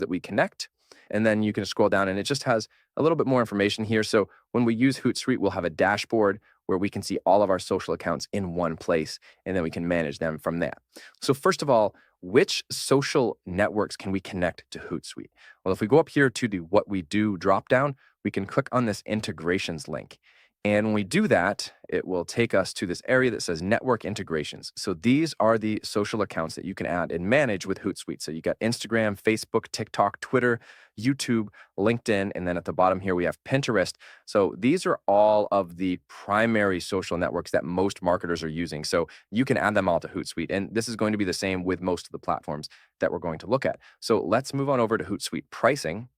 that we connect. And then you can scroll down and it just has a little bit more information here. So when we use Hootsuite, we'll have a dashboard where we can see all of our social accounts in one place, and then we can manage them from there. So first of all, which social networks can we connect to Hootsuite? Well, if we go up here to the What We Do dropdown, we can click on this integrations link. And when we do that, it will take us to this area that says network integrations. So these are the social accounts that you can add and manage with Hootsuite. So you got Instagram, Facebook, TikTok, Twitter, YouTube, LinkedIn, and then at the bottom here we have Pinterest. So these are all of the primary social networks that most marketers are using. So you can add them all to Hootsuite. And this is going to be the same with most of the platforms that we're going to look at. So let's move on over to Hootsuite pricing.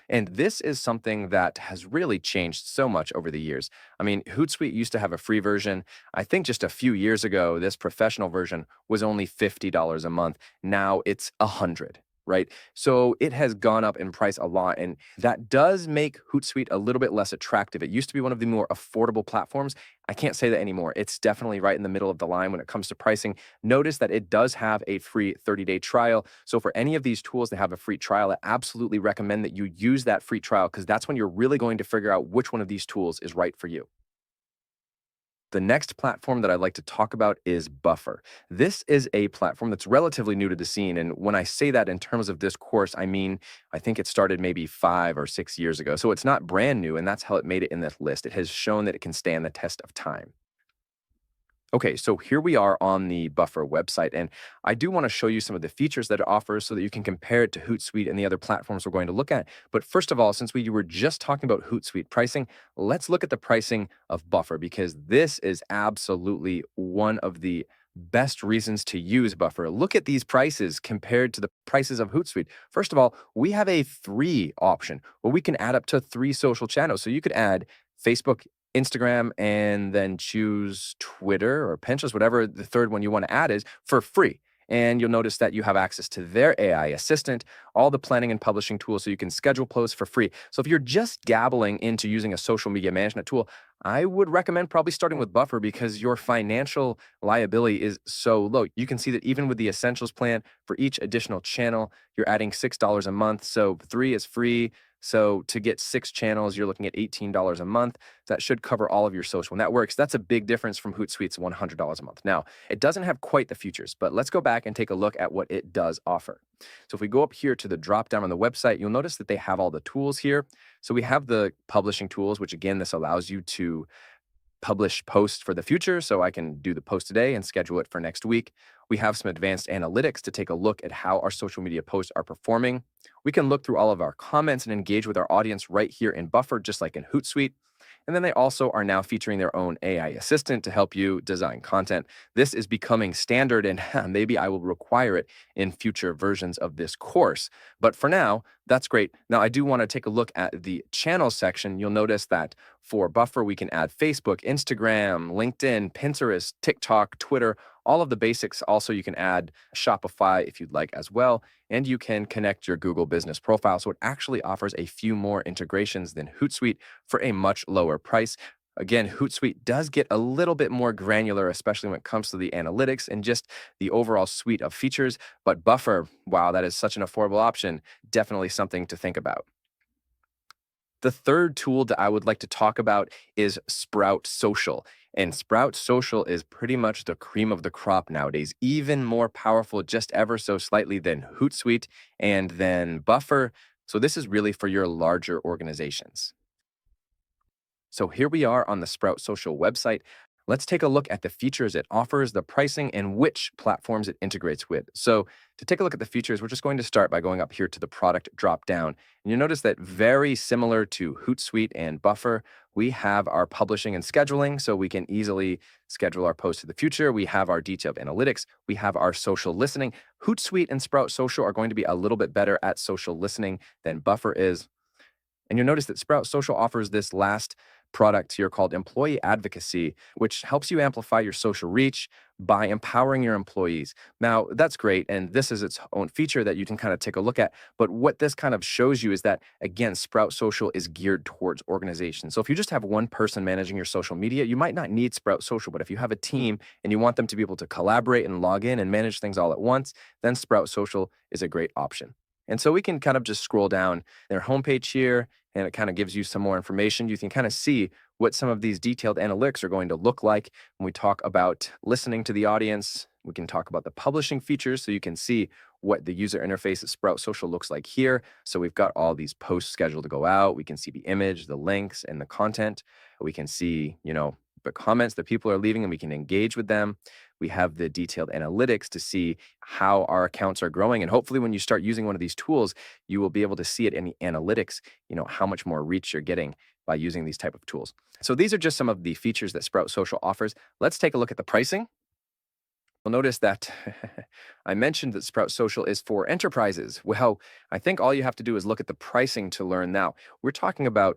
And this is something that has really changed so much over the years. I mean, Hootsuite used to have a free version. I think just a few years ago, this professional version was only $50 a month. Now it's $100, right? So it has gone up in price a lot, and that does make Hootsuite a little bit less attractive. It used to be one of the more affordable platforms. I can't say that anymore. It's definitely right in the middle of the line when it comes to pricing. Notice that it does have a free 30-day trial. So for any of these tools that have a free trial, I absolutely recommend that you use that free trial because that's when you're really going to figure out which one of these tools is right for you. The next platform that I'd like to talk about is Buffer. This is a platform that's relatively new to the scene. And when I say that in terms of this course, I mean, I think it started maybe 5 or 6 years ago. So it's not brand new, and that's how it made it in this list. It has shown that it can stand the test of time. Okay, so here we are on the Buffer website, and I do want to show you some of the features that it offers so that you can compare it to Hootsuite and the other platforms we're going to look at. But first of all, since we were just talking about Hootsuite pricing, let's look at the pricing of Buffer because this is absolutely one of the best reasons to use Buffer. Look at these prices compared to the prices of Hootsuite. First of all, we have a 3 option where we can add up to 3 social channels. So you could add Facebook, Instagram, and then choose Twitter or Pinterest, whatever the third one you want to add is, for free. And you'll notice that you have access to their AI assistant, all the planning and publishing tools so you can schedule posts for free. So if you're just dabbling into using a social media management tool, I would recommend probably starting with Buffer because your financial liability is so low. You can see that even with the Essentials plan, for each additional channel, you're adding $6 a month. So 3 is free. So to get 6 channels, you're looking at $18 a month. That should cover all of your social networks. That's a big difference from Hootsuite's $100 a month. Now, it doesn't have quite the features, but let's go back and take a look at what it does offer. So if we go up here to the drop down on the website, you'll notice that they have all the tools here. So we have the publishing tools, which again, this allows you to publish posts for the future. So I can do the post today and schedule it for next week. We have some advanced analytics to take a look at how our social media posts are performing. We can look through all of our comments and engage with our audience right here in Buffer, just like in Hootsuite. And then they also are now featuring their own AI assistant to help you design content. This is becoming standard, and maybe I will require it in future versions of this course. But for now, that's great. Now, I do want to take a look at the channel section. You'll notice that for Buffer, we can add Facebook, Instagram, LinkedIn, Pinterest, TikTok, Twitter, all of the basics. Also, you can add Shopify if you'd like as well, and you can connect your Google business profile. So it actually offers a few more integrations than Hootsuite for a much lower price. Again, Hootsuite does get a little bit more granular, especially when it comes to the analytics and just the overall suite of features. But Buffer, wow, that is such an affordable option. Definitely something to think about. The third tool that I would like to talk about is Sprout Social. And Sprout Social is pretty much the cream of the crop nowadays, even more powerful just ever so slightly than Hootsuite and then Buffer. So this is really for your larger organizations. So here we are on the Sprout Social website. Let's take a look at the features it offers, the pricing, and which platforms it integrates with. So to take a look at the features, we're just going to start by going up here to the product drop down. And you'll notice that very similar to Hootsuite and Buffer, we have our publishing and scheduling, so we can easily schedule our posts to the future. We have our detailed analytics. We have our social listening. Hootsuite and Sprout Social are going to be a little bit better at social listening than Buffer is. And you'll notice that Sprout Social offers this last product here called Employee Advocacy, which helps you amplify your social reach by empowering your employees. Now, that's great, and this is its own feature that you can kind of take a look at. But what this kind of shows you is that, again, Sprout Social is geared towards organizations. So if you just have one person managing your social media, you might not need Sprout Social. But if you have a team and you want them to be able to collaborate and log in and manage things all at once, then Sprout Social is a great option. And so we can kind of just scroll down their homepage here, and it kind of gives you some more information. You can kind of see what some of these detailed analytics are going to look like when we talk about listening to the audience. We can talk about the publishing features so you can see what the user interface of Sprout Social looks like here. So we've got all these posts scheduled to go out. We can see the image, the links, and the content. We can see, the comments that people are leaving, and we can engage with them. We have the detailed analytics to see how our accounts are growing. And hopefully when you start using one of these tools, you will be able to see it in the analytics, how much more reach you're getting by using these type of tools. So these are just some of the features that Sprout Social offers. Let's take a look at the pricing. You'll notice that I mentioned that Sprout Social is for enterprises. Well, I think all you have to do is look at the pricing to learn now. We're talking about,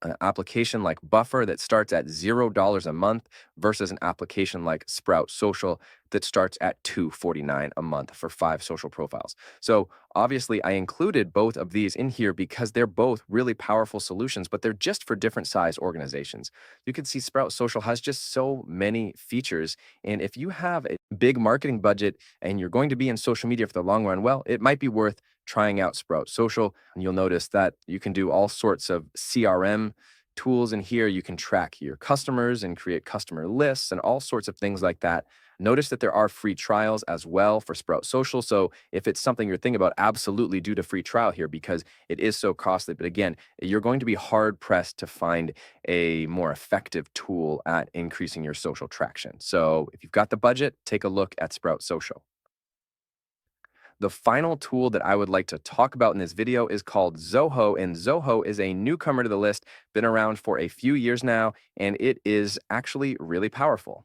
an application like Buffer that starts at $0 a month versus an application like Sprout Social that starts at $249 a month for 5 social profiles. So obviously I included both of these in here because they're both really powerful solutions, but they're just for different size organizations. You can see Sprout Social has just so many features. And if you have a big marketing budget and you're going to be in social media for the long run, well, it might be worth trying out Sprout Social. And you'll notice that you can do all sorts of CRM tools in here. You can track your customers and create customer lists and all sorts of things like that. Notice that there are free trials as well for Sprout Social. So if it's something you're thinking about, absolutely do the free trial here because it is so costly. But again, you're going to be hard pressed to find a more effective tool at increasing your social traction. So if you've got the budget, take a look at Sprout Social. The final tool that I would like to talk about in this video is called Zoho, and Zoho is a newcomer to the list, been around for a few years now, and it is actually really powerful.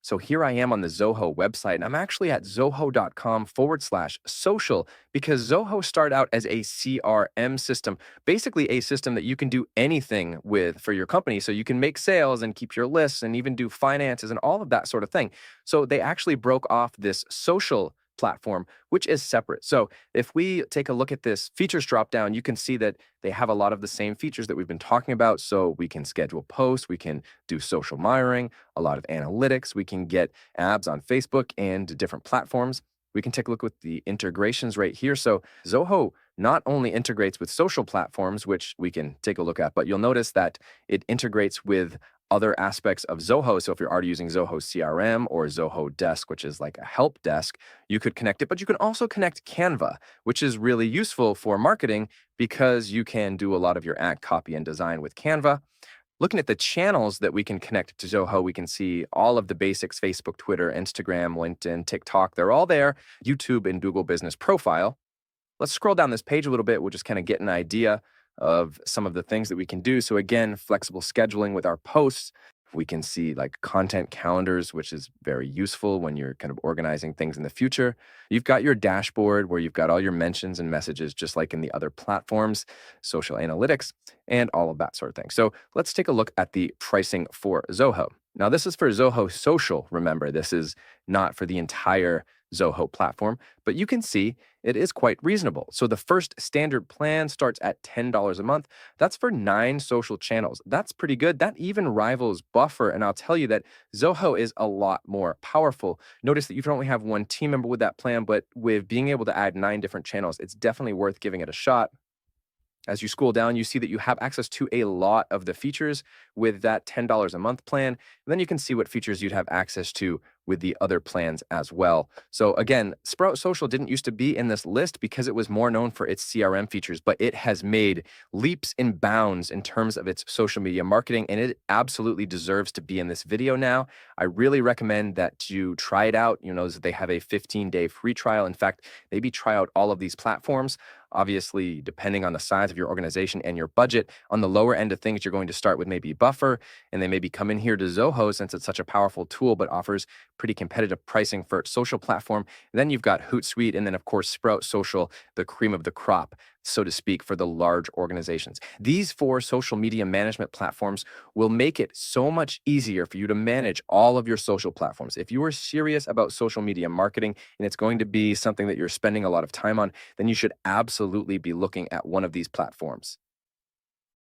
So here I am on the Zoho website, and I'm actually at zoho.com/social because Zoho started out as a CRM system, basically a system that you can do anything with for your company. So you can make sales and keep your lists and even do finances and all of that sort of thing. So they actually broke off this social platform, which is separate. So if we take a look at this features dropdown, you can see that they have a lot of the same features that we've been talking about. So we can schedule posts, we can do social mirroring, a lot of analytics, we can get ads on Facebook and different platforms. We can take a look with the integrations right here. So Zoho not only integrates with social platforms, which we can take a look at, but you'll notice that it integrates with other aspects of Zoho. So if you're already using Zoho CRM or Zoho Desk, which is like a help desk, you could connect it. But you can also connect Canva, which is really useful for marketing because you can do a lot of your ad copy and design with Canva. Looking at the channels that we can connect to Zoho, we can see all of the basics: Facebook, Twitter, Instagram, LinkedIn, TikTok. They're all there. YouTube and Google Business Profile. Let's scroll down this page a little bit. We'll just kind of get an idea of some of the things that we can do. So again, flexible scheduling with our posts. We can see like content calendars, which is very useful when you're kind of organizing things in the future. You've got your dashboard where you've got all your mentions and messages, just like in the other platforms, social analytics, and all of that sort of thing. So let's take a look at the pricing for Zoho. Now, this is for Zoho Social. Remember, this is not for the entire Zoho platform, but you can see it is quite reasonable. So the first standard plan starts at $10 a month. That's for 9 social channels. That's pretty good. That even rivals Buffer. And I'll tell you that Zoho is a lot more powerful. Notice that you can only have 1 team member with that plan, but with being able to add 9 different channels, it's definitely worth giving it a shot. As you scroll down, you see that you have access to a lot of the features with that $10 a month plan. And then you can see what features you'd have access to with the other plans as well. So again, Sprout Social didn't used to be in this list because it was more known for its CRM features, but it has made leaps and bounds in terms of its social media marketing, and it absolutely deserves to be in this video now. I really recommend that you try it out. You know, they have a 15-day free trial. In fact, maybe try out all of these platforms. Obviously, depending on the size of your organization and your budget, on the lower end of things, you're going to start with maybe Buffer, and then maybe come in here to Zoho since it's such a powerful tool, but offers pretty competitive pricing for its social platform. And then you've got Hootsuite, and then of course Sprout Social, the cream of the crop, so to speak, for the large organizations. These 4 social media management platforms will make it so much easier for you to manage all of your social platforms. If you are serious about social media marketing and it's going to be something that you're spending a lot of time on, then you should absolutely be looking at one of these platforms.